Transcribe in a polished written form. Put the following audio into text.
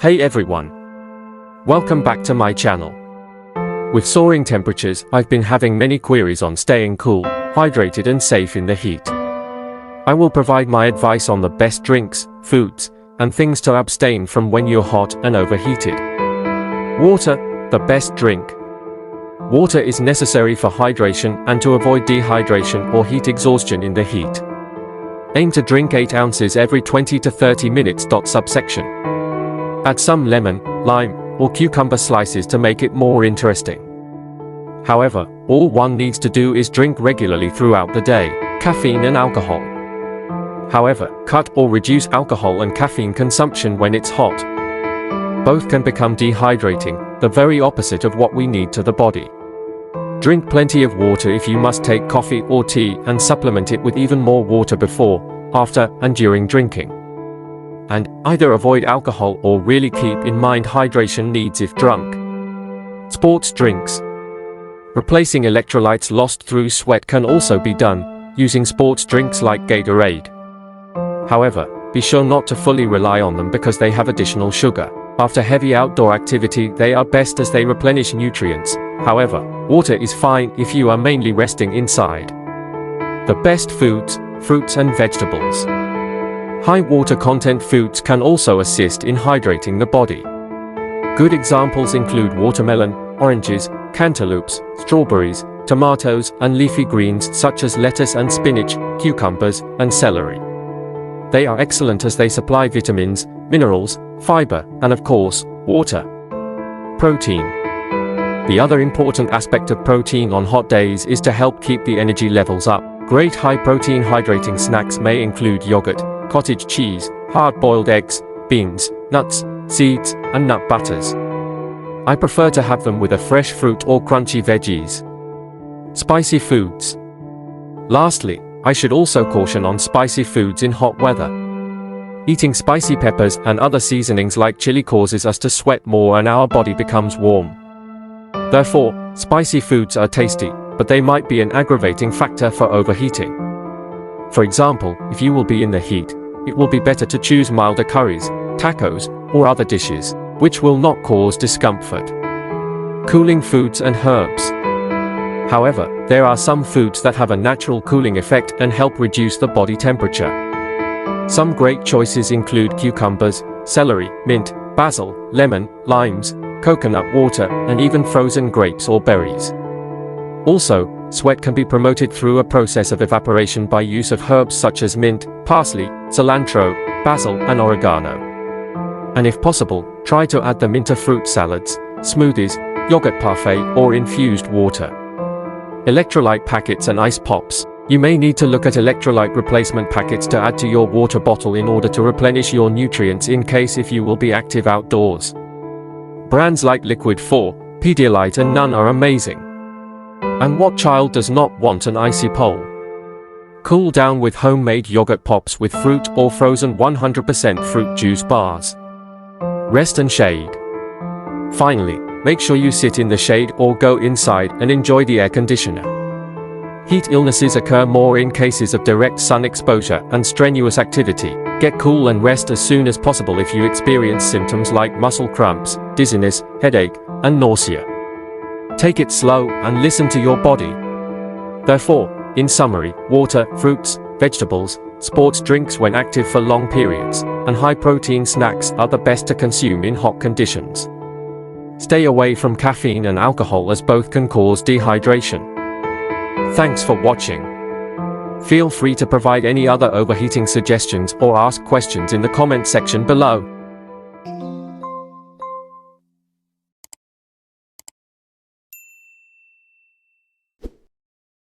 Hey everyone! Welcome back to my channel. With soaring temperatures, I've been having many queries on staying cool, hydrated and safe in the heat. I will provide my advice on the best drinks, foods, and things to abstain from when you're hot and overheated. Water, the best drink. Water is necessary for hydration and to avoid dehydration or heat exhaustion in the heat. Aim to drink 8 ounces every 20 to 30 minutes. Subsection. Add some lemon, lime, or cucumber slices to make it more interesting. However, all one needs to do is drink regularly throughout the day. Caffeine and alcohol. However, cut or reduce alcohol and caffeine consumption when it's hot. Both can become dehydrating, the very opposite of what we need to the body. Drink plenty of water if you must take coffee or tea, and supplement it with even more water before, after, and during drinking. And either avoid alcohol or really keep in mind hydration needs if drunk. Sports drinks. Replacing electrolytes lost through sweat can also be done, using sports drinks like Gatorade. However, be sure not to fully rely on them because they have additional sugar. After heavy outdoor activity, they are best as they replenish nutrients. However, water is fine if you are mainly resting inside. The best foods, fruits and vegetables. High water content foods can also assist in hydrating the body. Good examples include watermelon, oranges, cantaloupes, strawberries, tomatoes, and leafy greens such as lettuce and spinach, cucumbers, and celery. They are excellent as they supply vitamins, minerals, fiber, and of course, water. Protein. The other important aspect of protein on hot days is to help keep the energy levels up. Great high-protein hydrating snacks may include yogurt, cottage cheese, hard-boiled eggs, beans, nuts, seeds, and nut butters. I prefer to have them with a fresh fruit or crunchy veggies. Spicy foods. Lastly, I should also caution on spicy foods in hot weather. Eating spicy peppers and other seasonings like chili causes us to sweat more and our body becomes warm. Therefore, spicy foods are tasty, but they might be an aggravating factor for overheating. For example, if you will be in the heat, it will be better to choose milder curries, tacos, or other dishes, which will not cause discomfort. Cooling foods and herbs. However, there are some foods that have a natural cooling effect and help reduce the body temperature. Some great choices include cucumbers, celery, mint, basil, lemon, limes, coconut water, and even frozen grapes or berries. Also, sweat can be promoted through a process of evaporation by use of herbs such as mint, parsley, cilantro, basil, and oregano. And if possible, try to add them into fruit salads, smoothies, yogurt parfait, or infused water. Electrolyte packets and ice pops. You may need to look at electrolyte replacement packets to add to your water bottle in order to replenish your nutrients in case if you will be active outdoors. Brands like Liquid 4, Pedialyte and Nun are amazing. And what child does not want an icy pole? Cool down with homemade yogurt pops with fruit or frozen 100% fruit juice bars. Rest and shade. Finally, make sure you sit in the shade or go inside and enjoy the air conditioner. Heat illnesses occur more in cases of direct sun exposure and strenuous activity. Get cool and rest as soon as possible if you experience symptoms like muscle cramps, dizziness, headache, and nausea. Take it slow and listen to your body. Therefore, in summary, water, fruits, vegetables, sports drinks when active for long periods, and high-protein snacks are the best to consume in hot conditions. Stay away from caffeine and alcohol as both can cause dehydration. Thanks for watching. Feel free to provide any other overheating suggestions or ask questions in the comment section below.